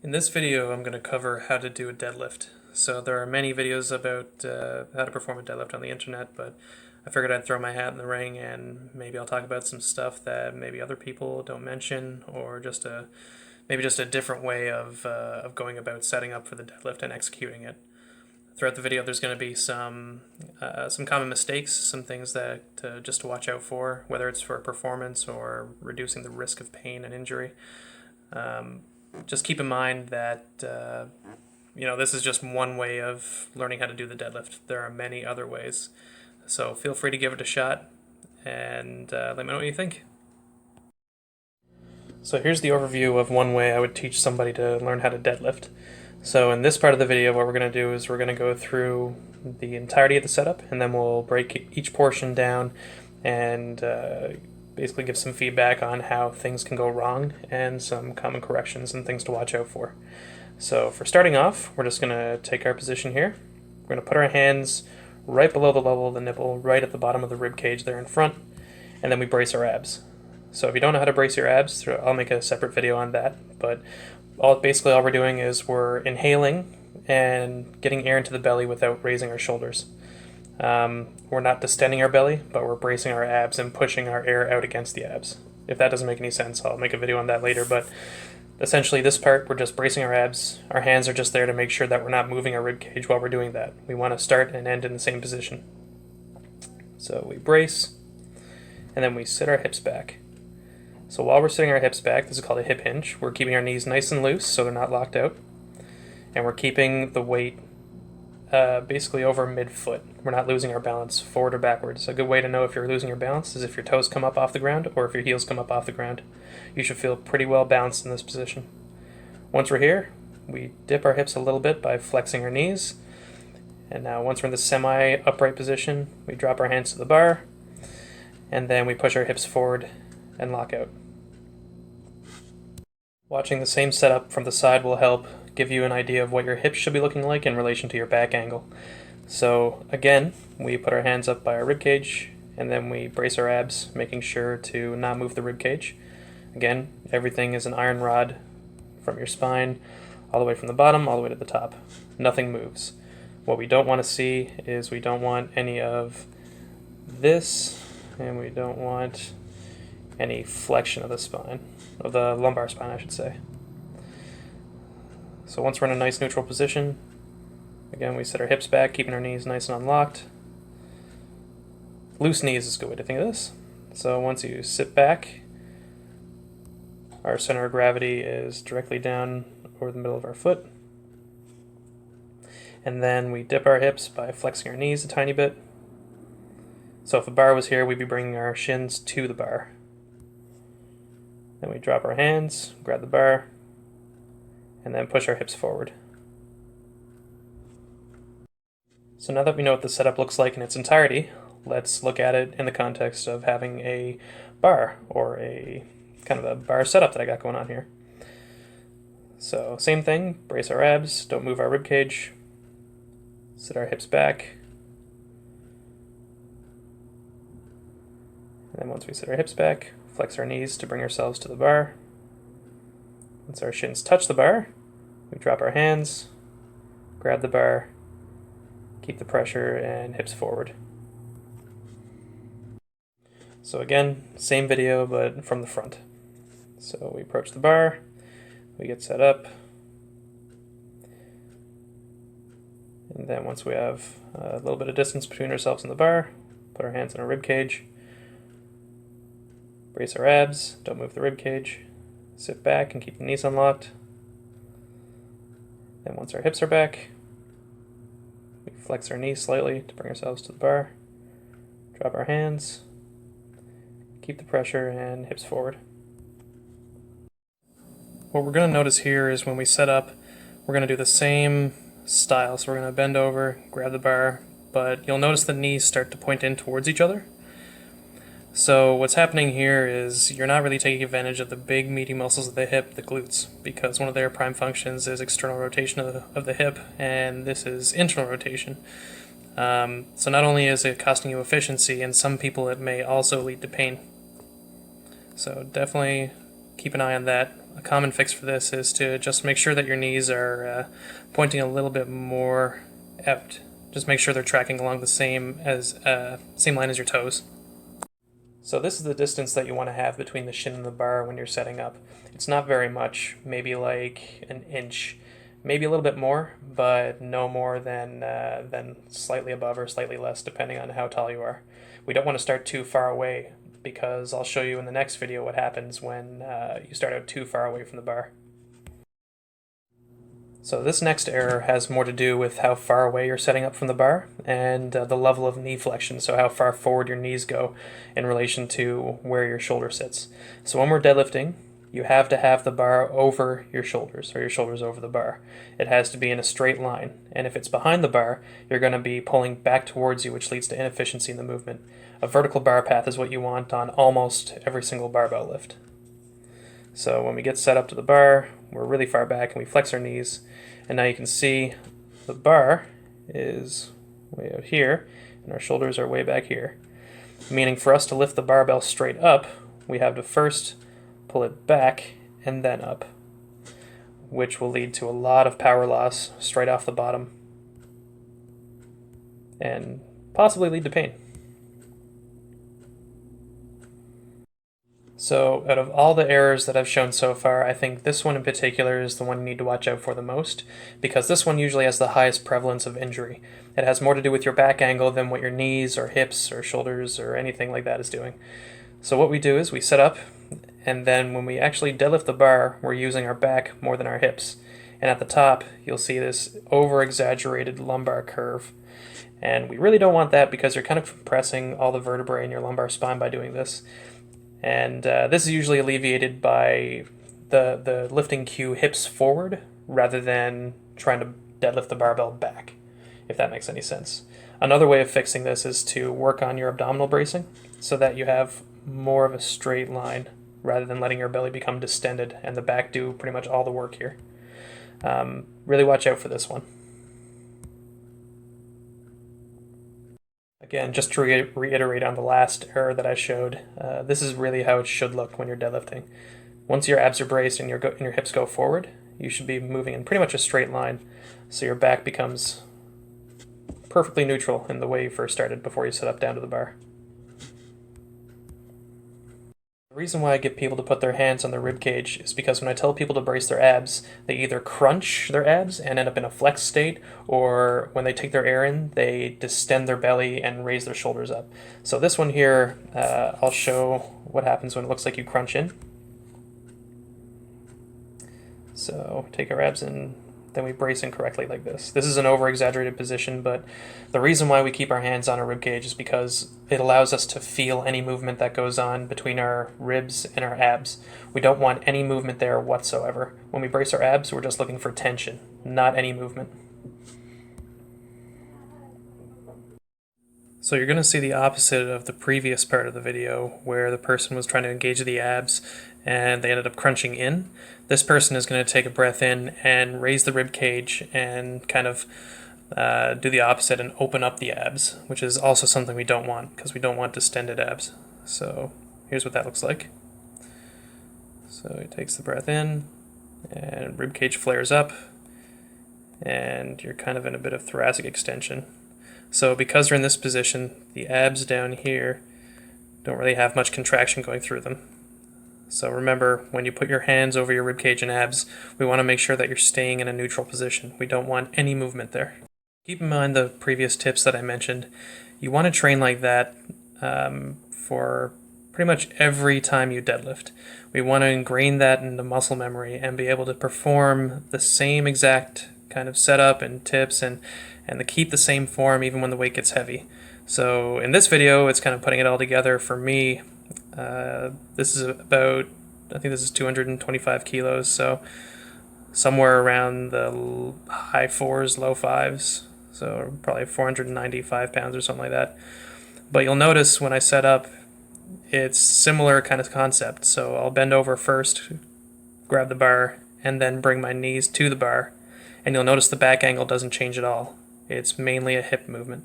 In this video, I'm going to cover how to do a deadlift. So there are many videos about how to perform a deadlift on the internet, but I figured I'd throw my hat in the ring and maybe I'll talk about some stuff that maybe other people don't mention, or maybe just a different way of going about setting up for the deadlift and executing it. Throughout the video, there's going to be some common mistakes, some things that just to watch out for, whether it's for performance or reducing the risk of pain and injury. Just keep in mind that this is just one way of learning how to do the deadlift. There are many other ways, so feel free to give it a shot and let me know what you think. So here's the overview of one way I would teach somebody to learn how to deadlift. So in this part of the video, what we're going to do is we're going to go through the entirety of the setup, and then we'll break each portion down and basically give some feedback on how things can go wrong and some common corrections and things to watch out for. So for starting off, we're just going to take our position here. We're going to put our hands right below the level of the nipple, right at the bottom of the rib cage there in front, and then we brace our abs. So if you don't know how to brace your abs, I'll make a separate video on that, but basically all we're doing is we're inhaling and getting air into the belly without raising our shoulders. We're not distending our belly, but we're bracing our abs and pushing our air out against the abs. If that doesn't make any sense, I'll make a video on that later, but essentially this part, we're just bracing our abs. Our hands are just there to make sure that we're not moving our rib cage while we're doing that. We want to start and end in the same position. So we brace, and then we sit our hips back. So while we're sitting our hips back, this is called a hip hinge, we're keeping our knees nice and loose so they're not locked out, and we're keeping the weight basically over mid-foot. We're not losing our balance forward or backwards. A good way to know if you're losing your balance is if your toes come up off the ground or if your heels come up off the ground. You should feel pretty well balanced in this position. Once we're here, we dip our hips a little bit by flexing our knees. And now once we're in the semi-upright position, we drop our hands to the bar, and then we push our hips forward and lock out. Watching the same setup from the side will help give you an idea of what your hips should be looking like in relation to your back angle. So again, we put our hands up by our rib cage, and then we brace our abs, making sure to not move the rib cage. Again, everything is an iron rod from your spine, all the way from the bottom, all the way to the top. Nothing moves. What we don't want to see is we don't want any of this, and we don't want any flexion of the spine, of the lumbar spine, I should say. So once we're in a nice neutral position, again, we sit our hips back, keeping our knees nice and unlocked. Loose knees is a good way to think of this. So once you sit back, our center of gravity is directly down over the middle of our foot. And then we dip our hips by flexing our knees a tiny bit. So if a bar was here, we'd be bringing our shins to the bar. Then we drop our hands, grab the bar, and then push our hips forward. So now that we know what the setup looks like in its entirety, let's look at it in the context of having a bar, or a kind of a bar setup that I got going on here. So same thing, brace our abs, don't move our rib cage, sit our hips back, and then once we sit our hips back, flex our knees to bring ourselves to the bar. Once our shins touch the bar, we drop our hands, grab the bar, keep the pressure, and hips forward. So again, same video, but from the front. So we approach the bar, we get set up, and then once we have a little bit of distance between ourselves and the bar, put our hands on our rib cage, brace our abs, don't move the rib cage, sit back and keep the knees unlocked. Then once our hips are back, we flex our knees slightly to bring ourselves to the bar, drop our hands, keep the pressure, and hips forward. What we're going to notice here is when we set up, we're going to do the same style. So we're going to bend over, grab the bar, but you'll notice the knees start to point in towards each other. So what's happening here is you're not really taking advantage of the big meaty muscles of the hip, the glutes, because one of their prime functions is external rotation of the hip, and this is internal rotation. So not only is it costing you efficiency, in some people it may also lead to pain. So definitely keep an eye on that. a common fix for this is to just make sure that your knees are pointing a little bit more out. Just make sure they're tracking along the same line as your toes. So this is the distance that you want to have between the shin and the bar when you're setting up. It's not very much, maybe like an inch, maybe a little bit more, but no more than slightly above or slightly less, depending on how tall you are. We don't want to start too far away, because I'll show you in the next video what happens when you start out too far away from the bar. So this next error has more to do with how far away you're setting up from the bar and the level of knee flexion, so how far forward your knees go in relation to where your shoulder sits. So when we're deadlifting, you have to have the bar over your shoulders, or your shoulders over the bar. It has to be in a straight line, and if it's behind the bar, you're going to be pulling back towards you, which leads to inefficiency in the movement. A vertical bar path is what you want on almost every single barbell lift. So when we get set up to the bar, we're really far back and we flex our knees, and now you can see the bar is way out here and our shoulders are way back here. Meaning for us to lift the barbell straight up, we have to first pull it back and then up, which will lead to a lot of power loss straight off the bottom and possibly lead to pain. So out of all the errors that I've shown so far, I think this one in particular is the one you need to watch out for the most, because this one usually has the highest prevalence of injury. It has more to do with your back angle than what your knees or hips or shoulders or anything like that is doing. So what we do is we set up, and then when we actually deadlift the bar, we're using our back more than our hips. And at the top, you'll see this over-exaggerated lumbar curve. And we really don't want that, because you're kind of compressing all the vertebrae in your lumbar spine by doing this. And this is usually alleviated by the lifting cue hips forward rather than trying to deadlift the barbell back, if that makes any sense. Another way of fixing this is to work on your abdominal bracing so that you have more of a straight line rather than letting your belly become distended and the back do pretty much all the work here. Really watch out for this one. Again, just to reiterate on the last error that I showed, this is really how it should look when you're deadlifting. Once your abs are braced and your hips go forward, you should be moving in pretty much a straight line, so your back becomes perfectly neutral in the way you first started before you set up down to the bar. The reason why I get people to put their hands on their rib cage is because when I tell people to brace their abs, they either crunch their abs and end up in a flex state, or when they take their air in, they distend their belly and raise their shoulders up. So this one here, I'll show what happens when it looks like you crunch in. So take our abs in, then we brace in correctly like this. This is an over-exaggerated position, but the reason why we keep our hands on our rib cage is because it allows us to feel any movement that goes on between our ribs and our abs. We don't want any movement there whatsoever. When we brace our abs, we're just looking for tension, not any movement. So you're going to see the opposite of the previous part of the video where the person was trying to engage the abs and they ended up crunching in. This person is going to take a breath in and raise the rib cage and kind of do the opposite and open up the abs, which is also something we don't want because we don't want distended abs. So here's what that looks like. So he takes the breath in and rib cage flares up and you're kind of in a bit of thoracic extension. So because you're in this position, the abs down here don't really have much contraction going through them. So remember, when you put your hands over your ribcage and abs, we want to make sure that you're staying in a neutral position. We don't want any movement there. Keep in mind the previous tips that I mentioned. You want to train like that for pretty much every time you deadlift. We want to ingrain that into muscle memory and be able to perform the same exact kind of setup and tips and to keep the same form even when the weight gets heavy. So in this video, it's kind of putting it all together for me. This is about, I think this is 225 kilos, so somewhere around the high fours, low fives, so probably 495 pounds or something like that. But you'll notice when I set up, it's similar kind of concept. So I'll bend over first, grab the bar, and then bring my knees to the bar. And you'll notice the back angle doesn't change at all. It's mainly a hip movement.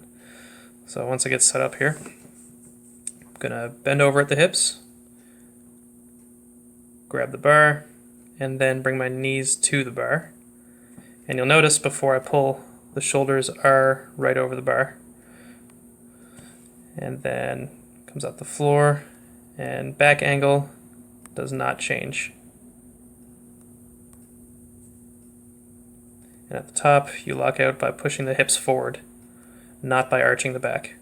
So once I get set up here, I'm going to bend over at the hips, grab the bar, and then bring my knees to the bar. And you'll notice before I pull, the shoulders are right over the bar. And then comes out the floor, and back angle does not change. And at the top, you lock out by pushing the hips forward, not by arching the back.